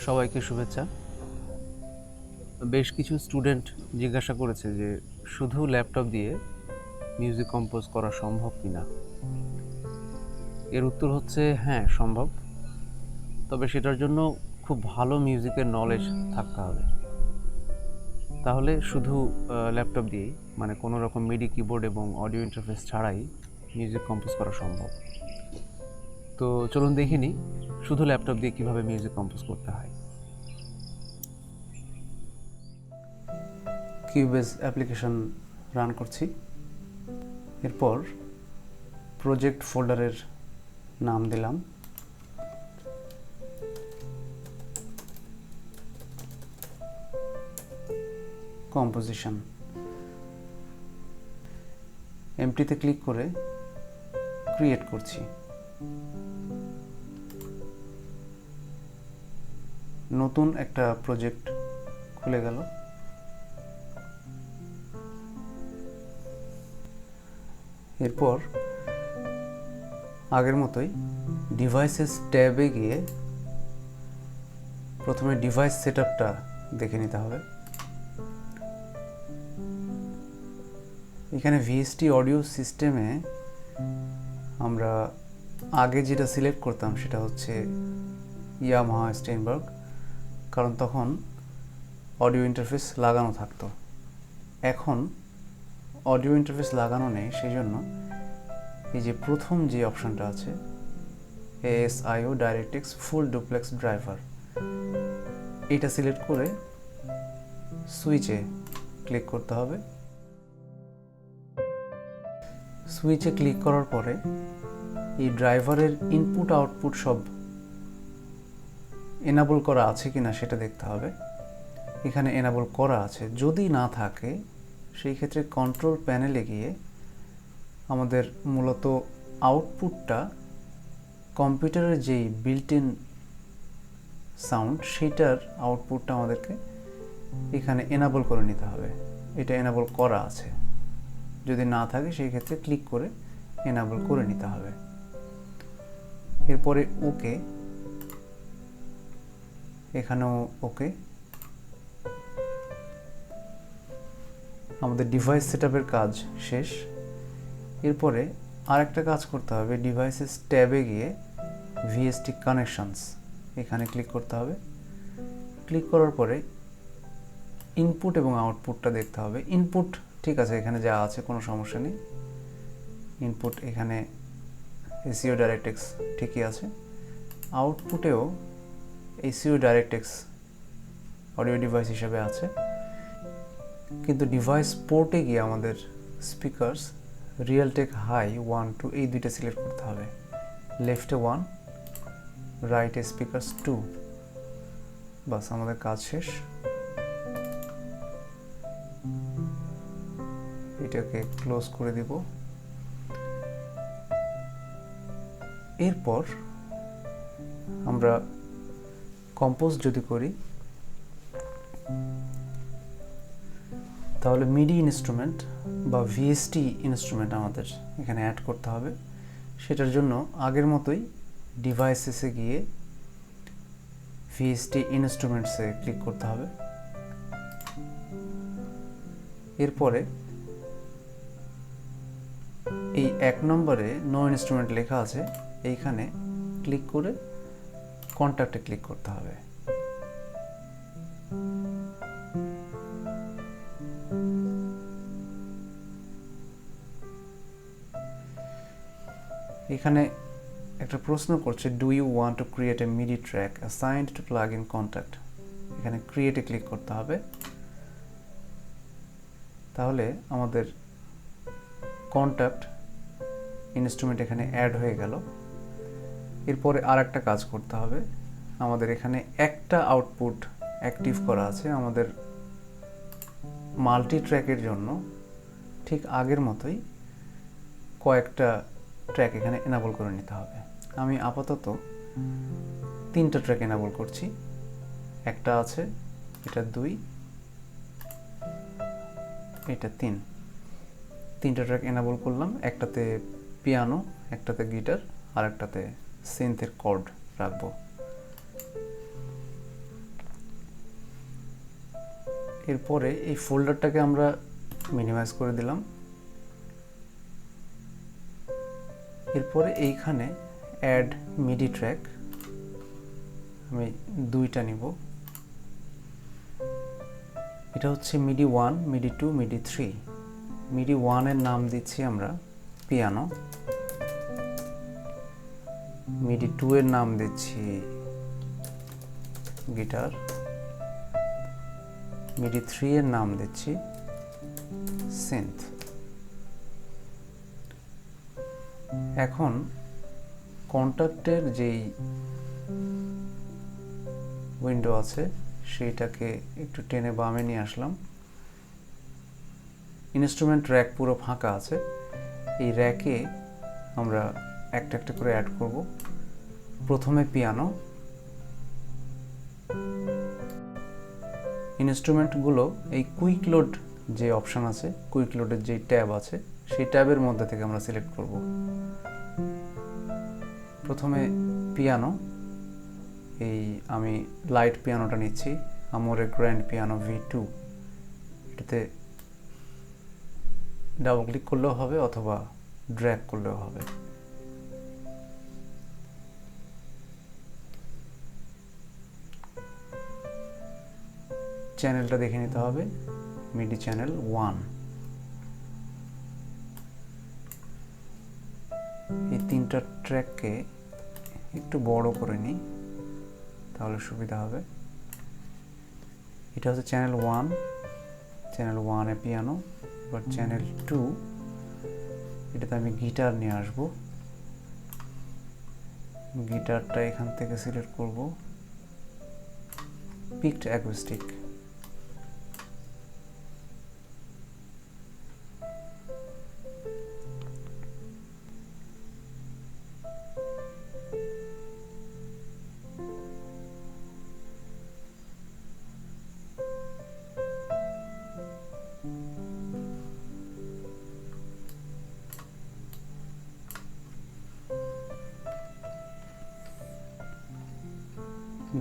সবাইকে শুভেচ্ছা। বেশ কিছু স্টুডেন্ট জিজ্ঞাসা করেছে যে শুধু ল্যাপটপ দিয়ে মিউজিক কম্পোজ করা সম্ভব কিনা। এর উত্তর হচ্ছে হ্যাঁ, সম্ভব। তবে সেটার জন্য খুব ভালো মিউজিকের নলেজ থাকতে হবে। তাহলে শুধু ল্যাপটপ দিয়েই, মানে কোনো রকম মিডি কিবোর্ড এবং অডিও ইন্টারফেস ছাড়াই মিউজিক কম্পোজ করা সম্ভব। তো চলুন দেখে নিই শুধু ল্যাপটপ দিয়ে কীভাবে মিউজিক কম্পোজ করতে হয়। কিউবেজ অ্যাপ্লিকেশন রান করছি। এরপর প্রজেক্ট ফোল্ডারের নাম দিলাম কম্পোজিশন। এমটিতে ক্লিক করে ক্রিয়েট করছি। নতুন একটা প্রজেক্ট খুলে গেল। এরপর আগের মতোই ডিভাইসেস ট্যাবে গিয়ে প্রথমে ডিভাইস সেটআপটা দেখে নিতে হবে। এখানে ভিএসটি অডিও সিস্টেমে আমরা আগে যেটা সিলেক্ট করতাম সেটা হচ্ছে ইয়ামাহা স্টেইনবার্গ, কারণ তখন অডিও ইন্টারফেস লাগানো থাকতো। এখন অডিও ইন্টারফেস লাগানো নেই, সেই জন্য এই যে প্রথম যে অপশানটা আছে ASIO DirectX full duplex driver, এটা সিলেক্ট করে সুইচে ক্লিক করতে হবে। সুইচে ক্লিক করার পরে এই ড্রাইভারের ইনপুট আউটপুট সব এনাবল করা আছে কিনা সেটা দেখতে হবে। এখানে এনাবল করা আছে। যদি না থাকে সেই ক্ষেত্রে কন্ট্রোল প্যানেলে গিয়ে আমাদের মূলত আউটপুটটা কম্পিউটারের যেই বিল্ট ইন সাউন্ড সেইটার আউটপুটটা আমাদেরকে এখানে এনাবল করে নিতে হবে। এটা এনাবল করা আছে। যদি না থাকে সেই ক্ষেত্রে ক্লিক করে এনাবল করে নিতে হবে। এরপরে ওকে, এখানেও ওকে। আমাদের ডিভাইস সেটআপের কাজ শেষ। এরপরে আরেকটা কাজ করতে হবে, ডিভাইসেস ট্যাবে গিয়ে ভিএসটি কানেকশনস এখানে ক্লিক করতে হবে। ক্লিক করার পরে ইনপুট এবং আউটপুটটা দেখতে হবে। ইনপুট ঠিক আছে, এখানে যা আছে কোনো সমস্যা নেই। ইনপুট এখানে এসিও ডাইরেক্টএক্স ঠিকই আছে। আউটপুটেও এসিও ডাইরেক্টএক্স অডিও ডিভাইস হিসেবে আছে, কিন্তু ডিভাইস পোর্টে গিয়ে আমাদের স্পিকার্স রিয়েলটেক হাই 1 2 এই দুইটা সিলেক্ট করতে হবে। লেফটে 1, রাইটে স্পিকার্স 2। বাস, আমাদের কাজ শেষ। এটাকে ক্লোজ করে দিব। এরপর আমরা কম্পোজ যদি করি তাহলে মিডি ইনস্ট্রুমেন্ট বা ভিএসটি ইনস্ট্রুমেন্ট আমাদের এখানে অ্যাড করতে হবে। সেটার জন্য আগের মতোই ডিভাইসেসে গিয়ে ভিএসটি ইনস্ট্রুমেন্টসে ক্লিক করতে হবে। এরপরে এই 1 নম্বরে নো ইনস্ট্রুমেন্ট লেখা আছে, এইখানে ক্লিক করে কন্ট্যাক্টে ক্লিক করতে হবে। এখানে একটা প্রশ্ন করছে, do you want to create a MIDI track assigned to plug in contact. এখানে ক্রিয়েটে ক্লিক করতে হবে। তাহলে আমাদের কন্ট্যাক্ট ইনস্ট্রুমেন্ট এখানে অ্যাড হয়ে গেল। এরপরে আর একটা কাজ করতে হবে, আমাদের এখানে একটা আউটপুট অ্যাক্টিভ করা আছে। আমাদের মাল্টি ট্র্যাকের জন্য ঠিক আগের মতোই কয়েকটা ট্র্যাক এখানে এনাবল করে নিতে হবে। আমি আপাতত 3টা ট্র্যাক এনাবল করছি। একটা আছে, এটা 2, এটা 3। 3টা ট্র্যাক এনাবল করলাম। একটাতে পিয়ানো, একটাতে গিটার, আর একটাতে সিনথের কর্ড রাখবো। এরপরে এই ফোল্ডারটাকে আমরা মিনিমাইজ করে দিলাম। এরপরে এইখানে অ্যাড মিডি ট্র্যাক আমি 2টা নিব। এটা হচ্ছে মিডি 1, মিডি 2, মিডি 3। মিডি 1 এর নাম দিচ্ছি আমরা পিয়ানো, মিডি 2 এর নাম দিচ্ছি গিটার, মিডি 3 এর নাম দিচ্ছি সিন্থ। এখন কন্টাক্টের যেই উইন্ডো আছে সেইটাকে একটু টেনে বামে নিয়ে আসলাম। ইনস্ট্রুমেন্ট র্যাক পুরো ফাঁকা আছে, এই র্যাকে আমরা একটা একটা করে অ্যাড করব। প্রথমে পিয়ানো। ইনস্ট্রুমেন্টগুলো এই কুইক লোড যে অপশান আছে, কুইক লোডের যে ট্যাব আছে সেই ট্যাবের মধ্যে থেকে আমরা সিলেক্ট করব। প্রথমে পিয়ানো, এই আমি লাইট পিয়ানোটা নিচ্ছি, আমোরে গ্র্যান্ড পিয়ানো V2। এটাতে ডাবল ক্লিক করলেও হবে অথবা ড্র্যাগ করলেও হবে। চ্যানেলটা দেখে নিতে হবে, মিডি চ্যানেল 1। এই 3টা ট্র্যাককে একটু বড় করে নিই তাহলে সুবিধা হবে। এটা হচ্ছে চ্যানেল 1, চ্যানেল 1 এ পিয়ানো। এবার চ্যানেল 2, এটাতে আমি গিটার নিয়ে আসব। গিটারটা এখান থেকে সিলেক্ট করব, পিকড অ্যাকুস্টিক।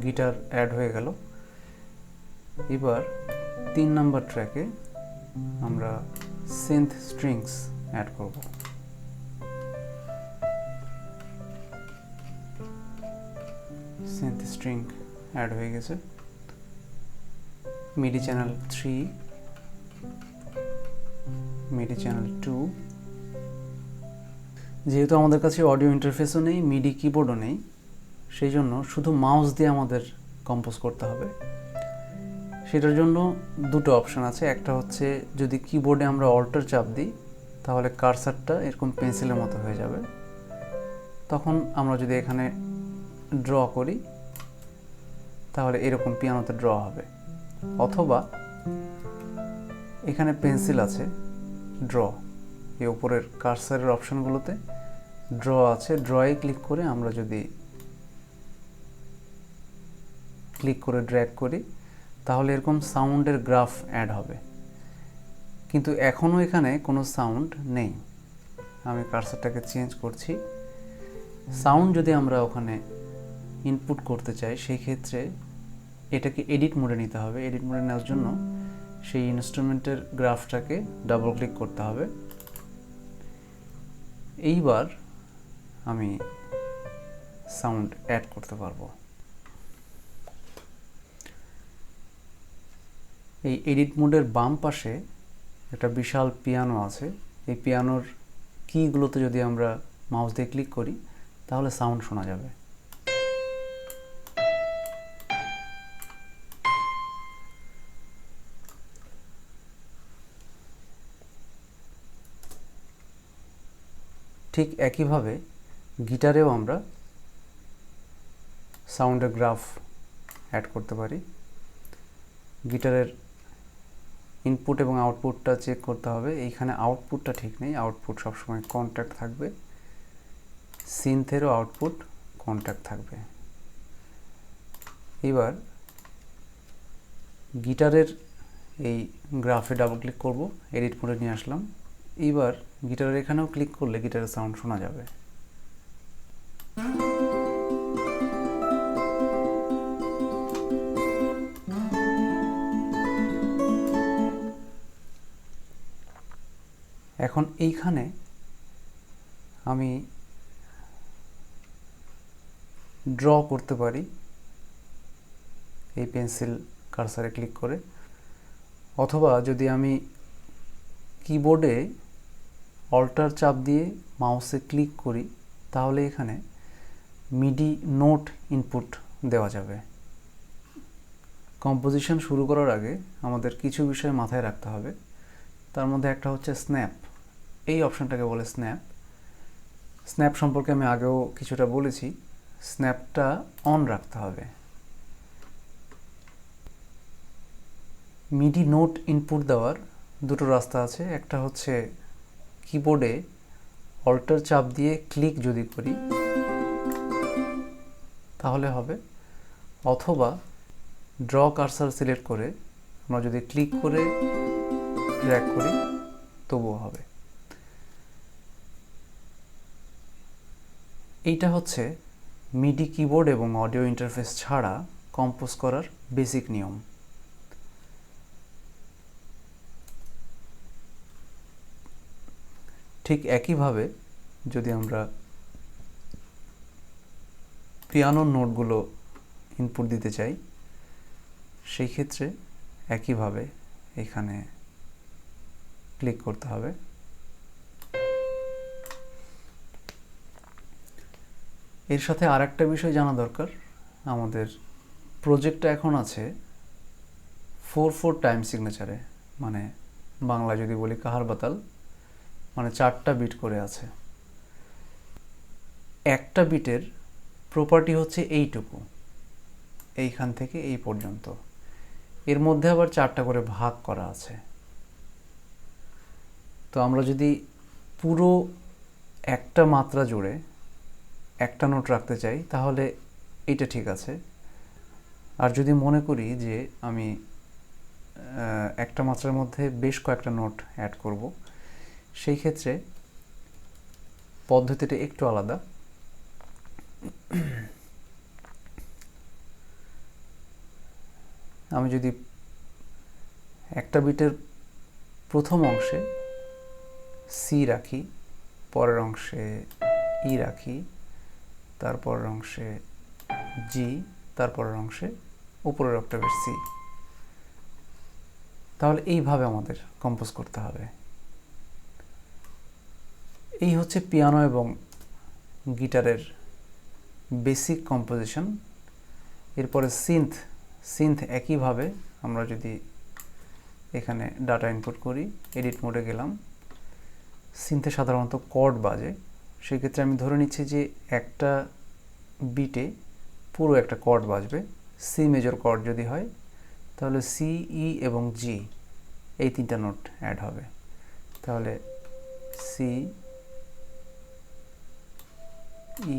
গিটার অ্যাড হয়ে গেল। এবার 3 নম্বর ট্র্যাকে আমরা সিন্থ স্ট্রিংস অ্যাড করব। সিন্থ স্ট্রিং অ্যাড হয়ে গেছে। মিডি চ্যানেল 3, মিডি চ্যানেল 2। যেহেতু আমাদের কাছে অডিও ইন্টারফেসও নেই, মিডি কিবোর্ডও নেই, সেই জন্য শুধু মাউস দিয়ে আমাদের কম্পোজ করতে হবে। সেটার জন্য 2টো অপশান আছে। একটা হচ্ছে যদি কিবোর্ডে আমরা অল্টার চাপ দিই তাহলে কার্সারটা এরকম পেন্সিলের মতো হয়ে যাবে। তখন আমরা যদি এখানে ড্র করি তাহলে এরকম পিয়ানোতে ড্র হবে। অথবা এখানে পেন্সিল আছে, ড্র, এই উপরের কার্সারের অপশানগুলোতে ড্র আছে, ড্রয়ে ক্লিক করে আমরা যদি ক্লিক করে ড্র্যাগ করি তাহলে এরকম সাউন্ডের গ্রাফ অ্যাড হবে। কিন্তু এখনও এখানে কোনো সাউন্ড নেই। আমি কার্সারটাকে চেঞ্জ করছি। সাউন্ড যদি আমরা ওখানে ইনপুট করতে চাই সেই ক্ষেত্রে এটাকে এডিট মোডে নিতে হবে। এডিট মোডে নেওয়ার জন্য সেই ইনস্ট্রুমেন্টের গ্রাফটাকে ডাবল ক্লিক করতে হবে। এইবার আমি সাউন্ড অ্যাড করতে পারবো। এই এডিট মোডের বাম পাশে একটা বিশাল পিয়ানো আছে। এই পিয়ানোর কিগুলোতে যদি আমরা মাউস দিয়ে ক্লিক করি তাহলে সাউন্ড শোনা যাবে। ঠিক একইভাবে গিটারেও আমরা সাউন্ডের গ্রাফ অ্যাড করতে পারি। গিটারের ইনপুট এবং আউটপুটটা চেক করতে হবে। এইখানে আউটপুটটা ঠিক নেই, আউটপুট সবসময় কন্ট্যাক্ট থাকবে। সিনথেরও আউটপুট কন্ট্যাক্ট থাকবে। এবার গিটারের এই গ্রাফে ডাবল ক্লিক করব, এডিট মোডে নিয়ে আসলাম। এইবার গিটারের এখানেও ক্লিক করলে গিটারের সাউন্ড শোনা যাবে। এখন এইখানে আমি ড্র করতে পারি এই পেন্সিল কার্সারে ক্লিক করে, অথবা যদি আমি কিবোর্ডে অল্টার চাপ দিয়ে মাউসে ক্লিক করি তাহলে এখানে মিডি নোট ইনপুট দেওয়া যাবে। কম্পোজিশন শুরু করার আগে আমাদের কিছু বিষয় মাথায় রাখতে হবে। তার মধ্যে একটা হচ্ছে স্ন্যাপ। এই অপশনটাকে বলে স্ন্যাপ। স্ন্যাপ সম্পর্কে আমি আগেও কিছুটা বলেছি। স্ন্যাপটা অন রাখতে হবে। মিডি নোট ইনপুট দেওয়ার দুটো রাস্তা আছে। একটা হচ্ছে কিবোর্ডে অল্টার চাপ দিয়ে ক্লিক যদি করি তাহলে হবে, অথবা ড্র কার্সার সিলেক্ট করে আমরা যদি ক্লিক করে ড্র্যাগ করি তবুও হবে। এইটা হচ্ছে মিডি কিবোর্ড এবং অডিও ইন্টারফেস ছাড়া কম্পোজ করার বেসিক নিয়ম। ঠিক একইভাবে যদি আমরা পিয়ানোর নোটগুলো ইনপুট দিতে চাই সেই ক্ষেত্রে একইভাবে এখানে ক্লিক করতে হবে। এর সাথে আরেকটা বিষয় জানা দরকার, আমাদের প্রজেক্টটা এখন আছে 4/4 টাইম সিগনেচারে, মানে বাংলা যদি বলি কাহার বাতাল, মানে 4টা বিট করে আছে। একটা বিটের প্রপার্টি হচ্ছে এইটুকু, এইখান থেকে এই পর্যন্ত। এর মধ্যে আবার 4টা করে ভাগ করা আছে। তো আমরা যদি পুরো একটা মাত্রা জুড়ে একটা নোট রাখতে চাই তাহলে এইটা ঠিক আছে। আর যদি মনে করি যে আমি একটা মাত্রার মধ্যে বেশ কয়েকটা নোট অ্যাড করব, সেই ক্ষেত্রে পদ্ধতিটা একটু আলাদা। আমি যদি একটা বিটের প্রথম অংশে সি রাখি, পরের অংশে ই রাখি, তারপরের অংশে জি, তারপরের অংশে উপরের অক্টাভের সি, তাহলে এইভাবে আমাদের কম্পোজ করতে হবে। এই হচ্ছে পিয়ানো এবং গিটারের বেসিক কম্পোজিশন। এরপরে সিন্থ একইভাবে আমরা যদি এখানে ডাটা ইনপুট করি, এডিট মোডে গেলাম, সিন্থে সাধারণত কর্ড বাজে। সেক্ষেত্রে আমি ধরে নিচ্ছি যে একটা বিটে পুরো একটা কর্ড বাজবে। সি মেজর কর্ড যদি হয় তাহলে সি, ই এবং জি এই 3টা নোট অ্যাড হবে। তাহলে সি,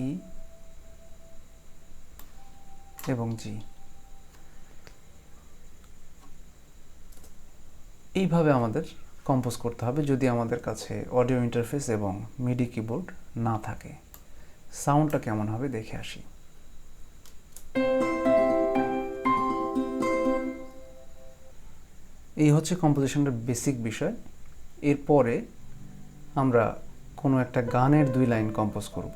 ই এবং জি। এইভাবে আমাদের কম্পোজ করতে হবে যদি আমাদের কাছে অডিও ইন্টারফেস এবং মিডি কিবোর্ড না থাকে। সাউন্ডটা কেমন হবে দেখে আসি। এই হচ্ছে কম্পোজিশনের বেসিক বিষয়। এরপরে আমরা কোনো একটা গানের 2 লাইন কম্পোজ করব।